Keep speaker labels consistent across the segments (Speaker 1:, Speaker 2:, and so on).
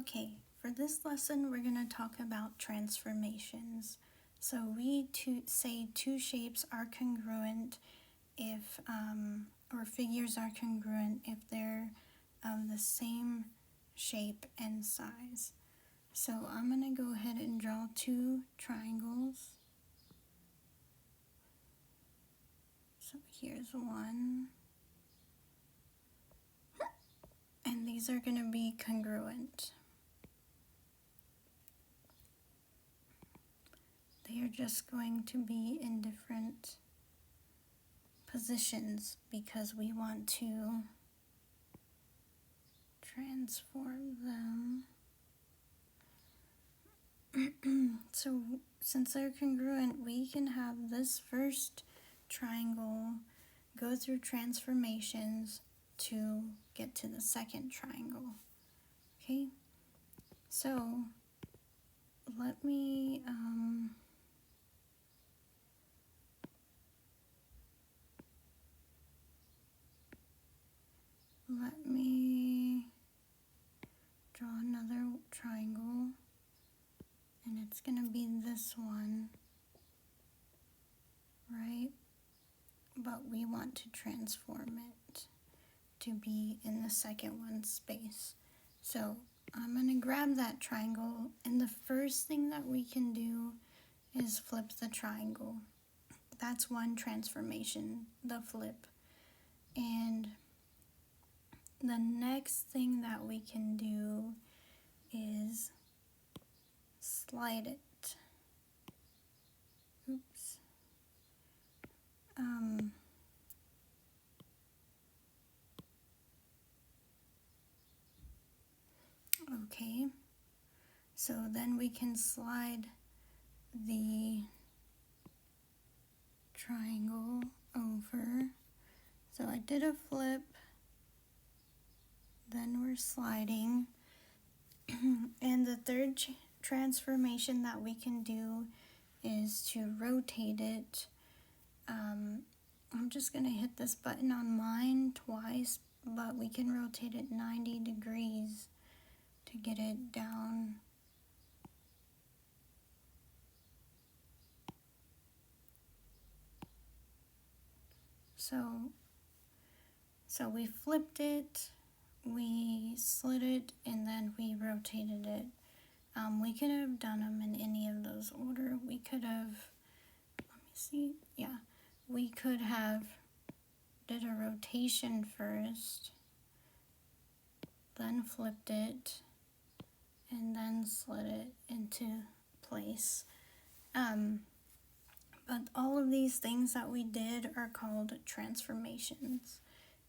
Speaker 1: Okay, for this lesson, we're going to talk about transformations. So we say two shapes are congruent if, or figures are congruent if they're of the same shape and size. So I'm going to go ahead and draw two triangles. So here's one. And these are going to be congruent. They are just going to be in different positions because we want to transform them. So since they're congruent, we can have this first triangle go through transformations to get to the second triangle. Okay, so let me draw another triangle, and it's going to be this one, right? But we want to transform it to be in the second one's space. So I'm going to grab that triangle, and the first thing that we can do is flip the triangle. That's one transformation, the flip. And the next thing that we can do is slide it. Oops. Okay, so then we can slide the triangle over. So I did a flip, then we're sliding. And the third transformation that we can do is to rotate it. I'm just going to hit this button on mine twice, but we can rotate it 90 degrees to get it down. So we flipped it, we slid it, and then we rotated it. We could have done them in any of those order. We could have, let me see, yeah. We could have did a rotation first, then flipped it, and then slid it into place. But all of these things that we did are called transformations.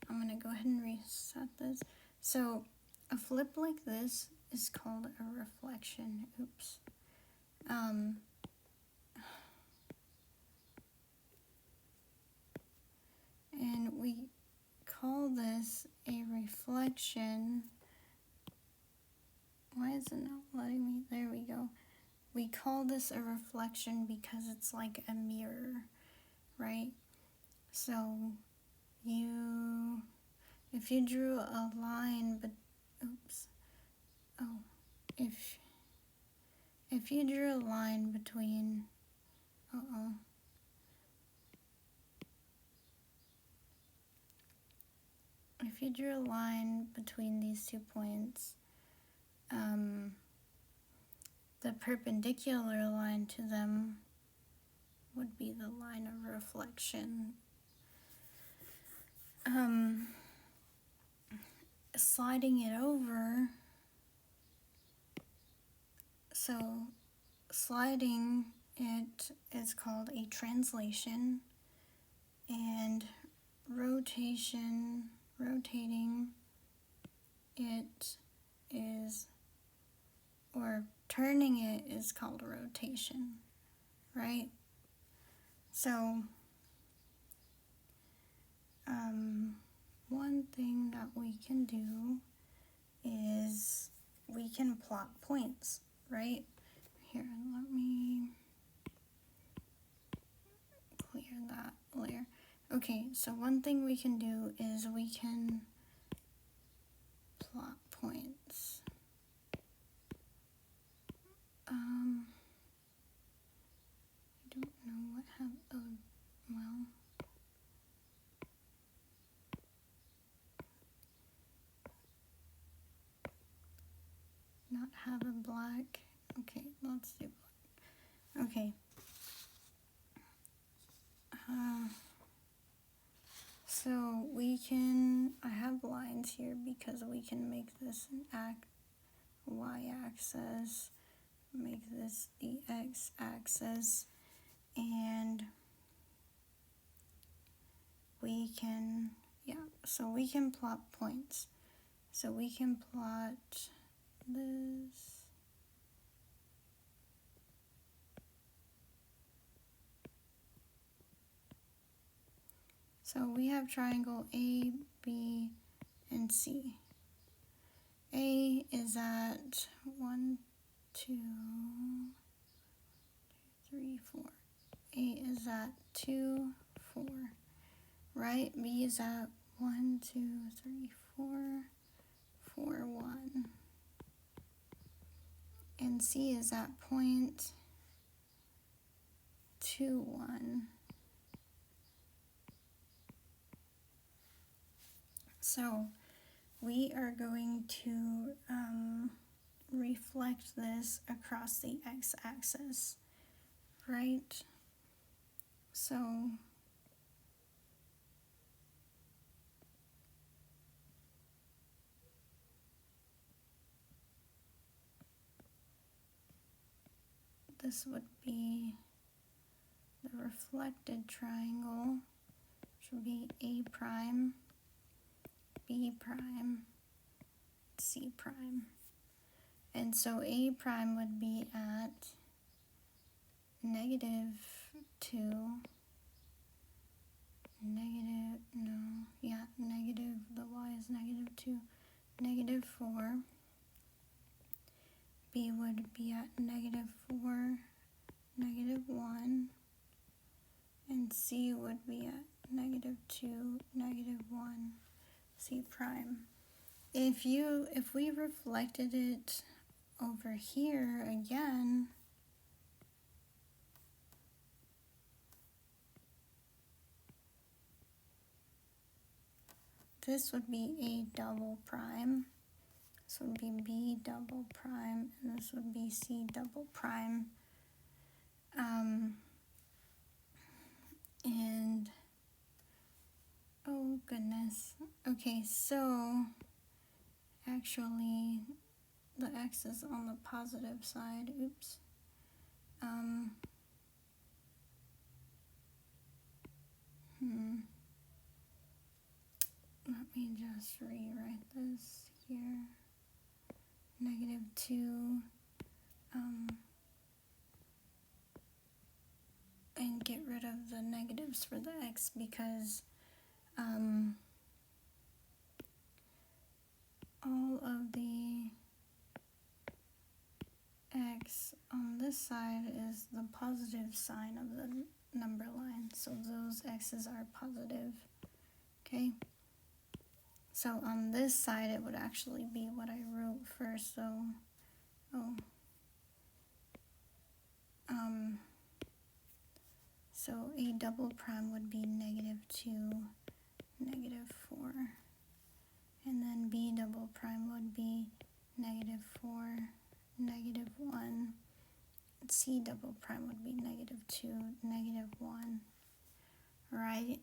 Speaker 1: I'm going to go ahead and reset this. So a flip like this is called a reflection. Oops. And we call this a reflection. Why is it not letting me? There we go. We call this a reflection because it's like a mirror, right? So if you drew a line, if you drew a line between, if you drew a line between these 2 points, the perpendicular line to them would be the line of reflection. Sliding it over, so sliding it is called a translation, and rotating it is, or turning it is called a rotation, right? So one thing that we can do is we can plot points, right? Here, let me clear that layer. Okay, so one thing we can do is we can plot points. have a black. Okay, let's do black. Okay. So we can, I have lines here because we can make this an y-axis, make this the x-axis, and we can, so we can plot points. So we can plot this. So we have triangle A, B, and C. A is at 1, 2, 3, 4. A is at 2, 4. Right? B is at 1, 2, 3, 4, 4, 1. And C is at point 2, 1. So we are going to reflect this across the x-axis, right? So this would be the reflected triangle, which would be A prime, B prime, C prime. And so A prime would be at -2, the y is -2, -4. B would be at -4, -1. And C would be at -2, -1, C prime. If we reflected it over here again, this would be A double prime, this would be B double prime, and this would be C double prime. And oh goodness. Okay, so actually the x is on the positive side. Oops. Let me just rewrite this here. -2. And get rid of the negatives for the x because all of the x on this side is the positive sign of the number line, so those x's are positive. Okay, so on this side it would actually be what I wrote first, so so A double prime would be -2, -4. And then B double prime would be -4, -1. And C double prime would be -2, -1. Right?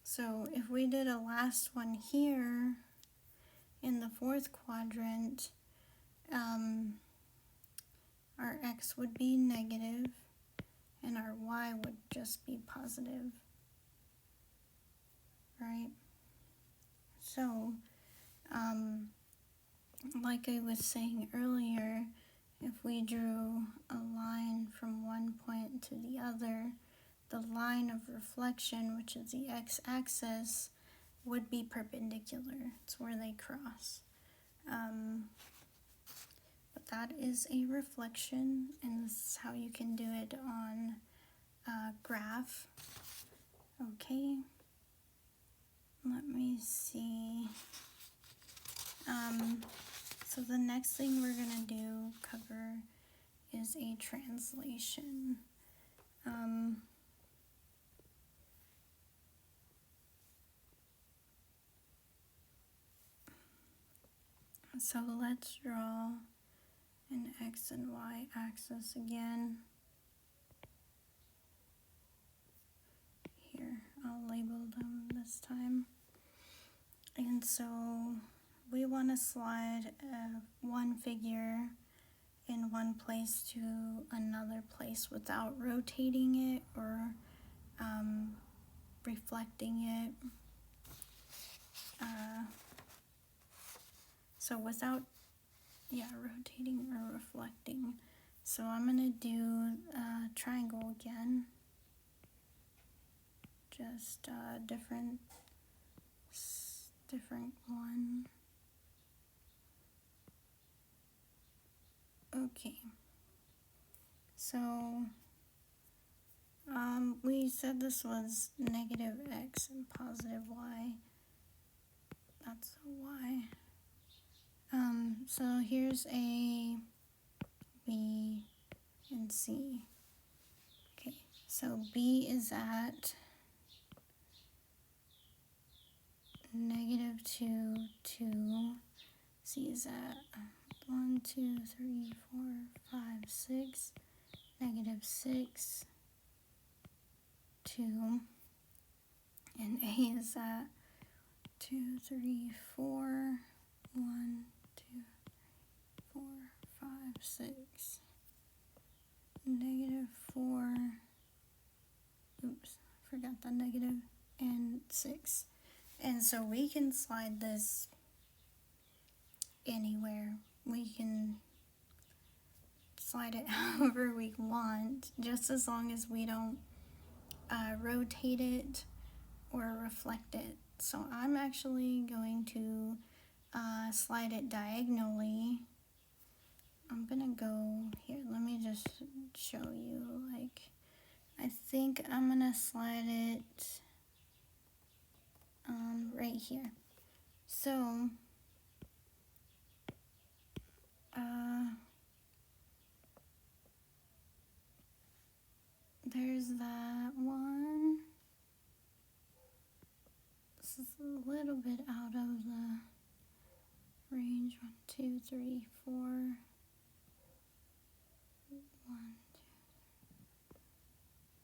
Speaker 1: So if we did a last one here in the fourth quadrant, our x would be negative and our y would just be positive, right? So, like I was saying earlier, if we drew a line from one point to the other, the line of reflection, which is the x-axis, would be perpendicular. It's where they cross. But that is a reflection, and this is how you can do it on a graph. Okay, let me see. So the next thing we're gonna cover is a translation. So let's draw an X and Y axis again. Here, I'll label them this time. And so we want to slide one figure in one place to another place without rotating it or reflecting it. So without, rotating or reflecting. So I'm going to do a triangle again. Just a different one. Okay. So we said this was negative X and positive Y. That's a Y. So here's A, B, and C. Okay, so B is at negative 2, 2. C is at 1, 2, 3, 4, 5, 6, negative 6, 2. And A is at 2, 3, 4, 1, 2, 4, 5, 6, negative 4, oops, forgot the negative, and 6. And so we can slide this anywhere. We can slide it however we want, just as long as we don't rotate it or reflect it. So I'm actually going to slide it diagonally. I'm gonna go here, let me just show you, I think I'm gonna slide it right here. So there's that one. This is a little bit out of the range. 1, 2, 3, 4. 1, 2.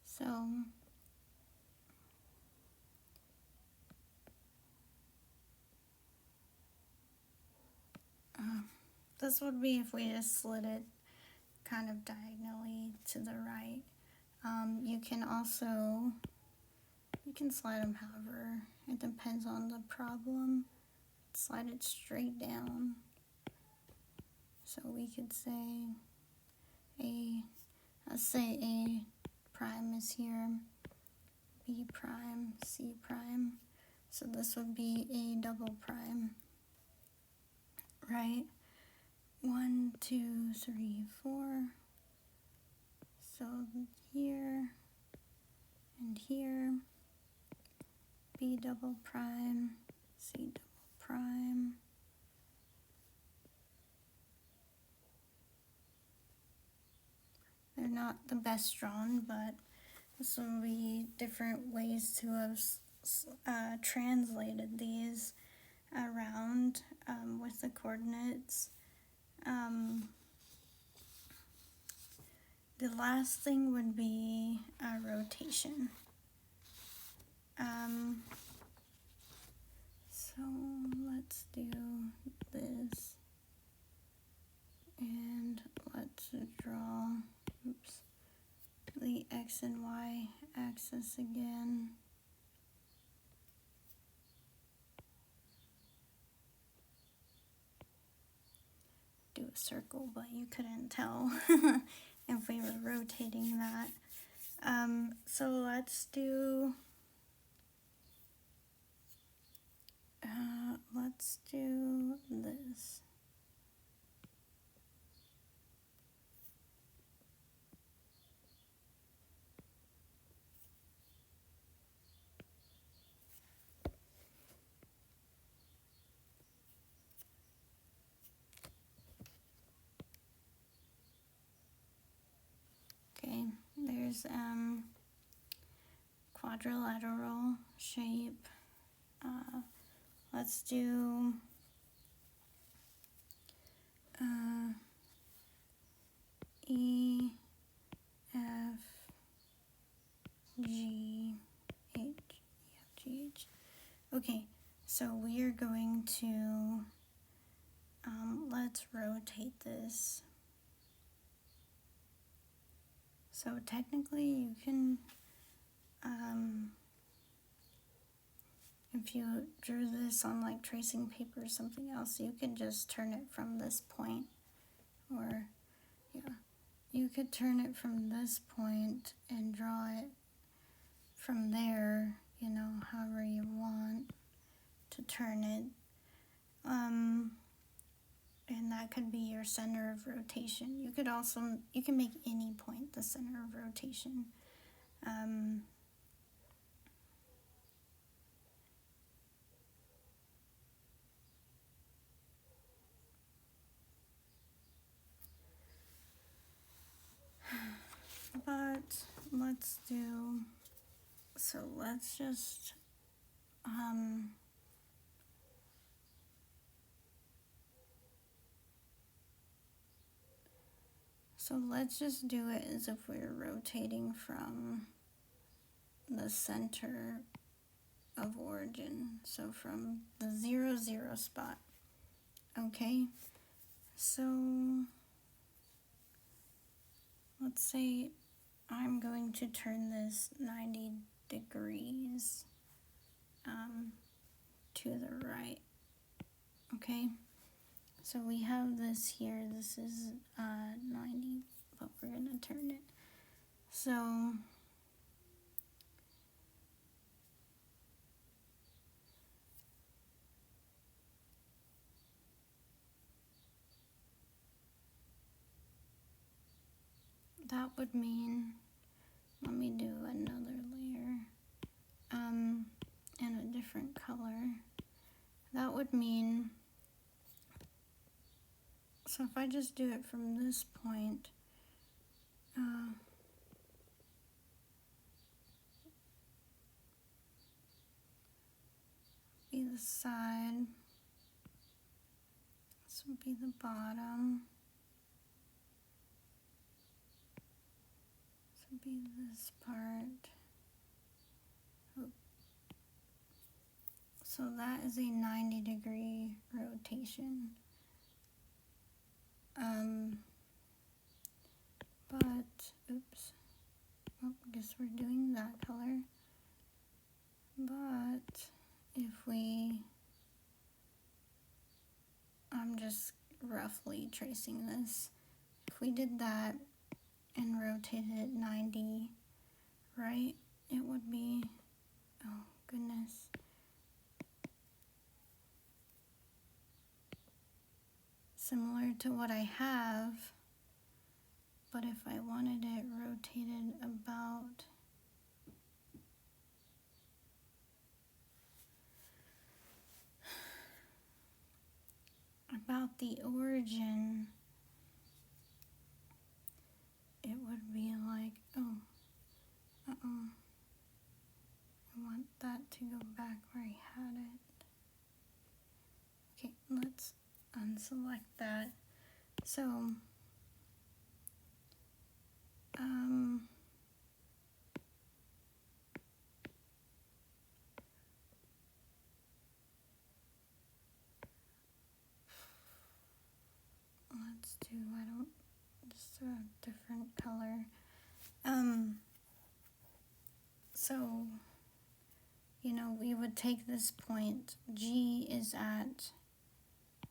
Speaker 1: So this would be if we just slid it kind of diagonally to the right. You can slide them however, it depends on the problem. Slide it straight down. So we could say let's say A prime is here, B prime, C prime. So this would be A double prime, right? 1, 2, 3, 4. So here and here, B double prime, C double prime. They're not the best drawn, but this will be different ways to have translated these around with the coordinates. The last thing would be a rotation. So let's do this, and let's draw, the X and Y axis again. Do a circle, but you couldn't tell if we were rotating that. So let's do this. here's quadrilateral shape. Let's do E, F, G, H, E, F, G, H. Okay, so we are going to, let's rotate this. So technically you can, if you drew this on like tracing paper or something else, you could just turn it from this point, or yeah, you could turn it from this point and draw it from there, you know, however you want to turn it. And that could be your center of rotation. You can make any point the center of rotation. But let's do, so let's just, so let's just do it as if we're rotating from the center of origin, so from the 0, 0 spot. Okay, so let's say I'm going to turn this 90 degrees to the right. Okay, so we have this here. This is 90, but we're gonna turn it. So that would mean, let me do another layer in a different color. That would mean, so if I just do it from this point, be the side, this would be the bottom, this would be this part. So that is a 90-degree rotation. But, oops, well, I guess we're doing that color. But if I'm just roughly tracing this. If we did that and rotated it 90, right, it would be, oh goodness. Similar to what I have, but if I wanted it rotated about the origin, it would be like, oh, I want that to go back where I had it. Okay, let's unselect that. So, let's do, just a different color. So, you know, we would take this point, G is at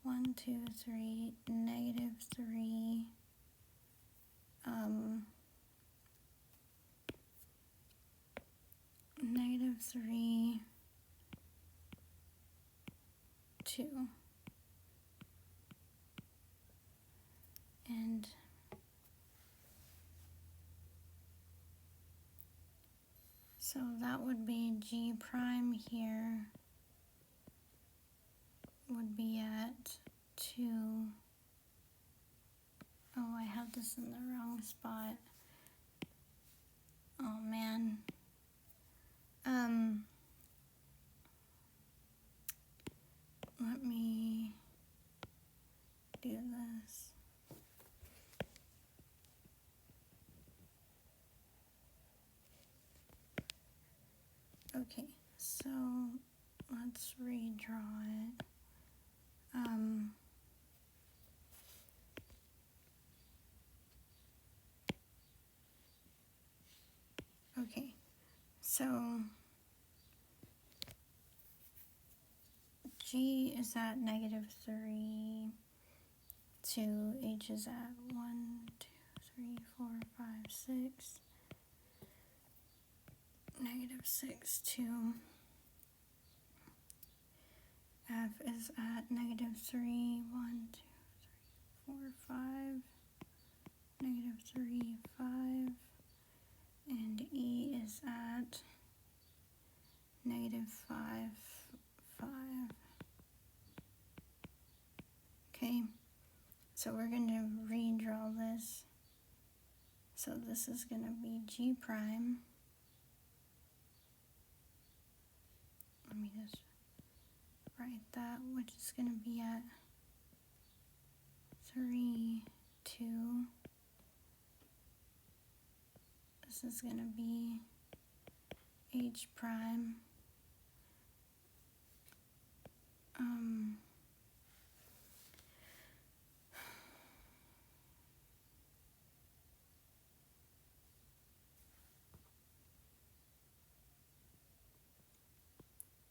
Speaker 1: 1, 2, 3, negative 3, negative 3, 2. And so that would be G prime here would be at 2. Oh, I have this in the wrong spot. Okay, so let's redraw it. Okay, so G is at -3, 2, H is at 1, 2, 3, 4, 5, 6, -6, 2. F is at -3, 1, 2, 3, 4, 5, -3, 5, and E is at -5, 5. Okay, so we're going to redraw this. So this is going to be G prime. Let me just write that, which is going to be at 3, 2. This is going to be H prime.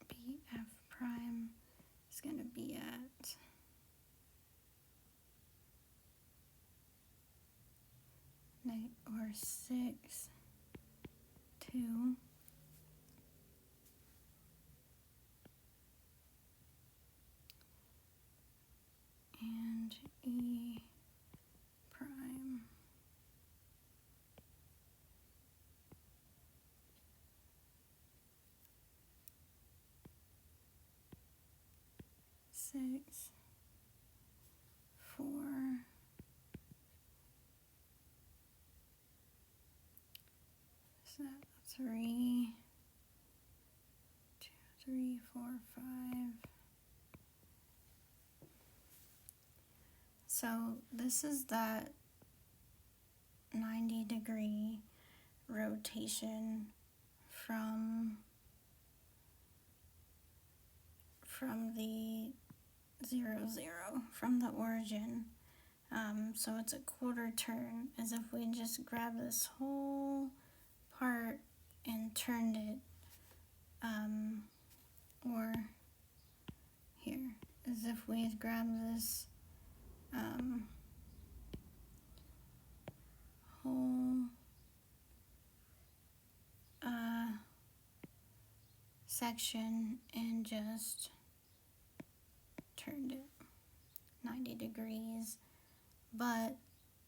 Speaker 1: BF prime is going to be at or 6, 2. And E prime six, 4, 3, 2, 3, 4, 5. So this is that 90-degree rotation from the 0, 0, from the origin. So it's a quarter turn, as if we just grab this whole part and turned it, or here, as if we had grabbed this whole section and just turned it 90 degrees, but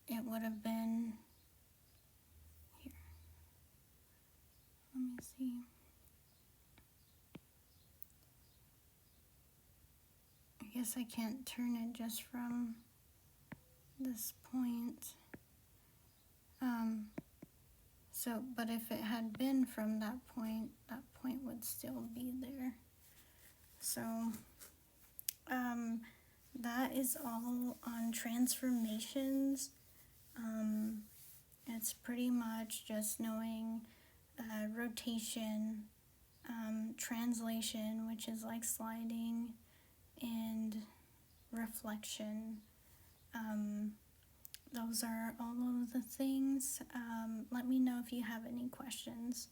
Speaker 1: it would have been here. Let me see. I guess I can't turn it just from this point. But if it had been from that point would still be there. So, that is all on transformations. It's pretty much just knowing rotation, translation, which is like sliding, and reflection. Those are all of the things. Let me know if you have any questions.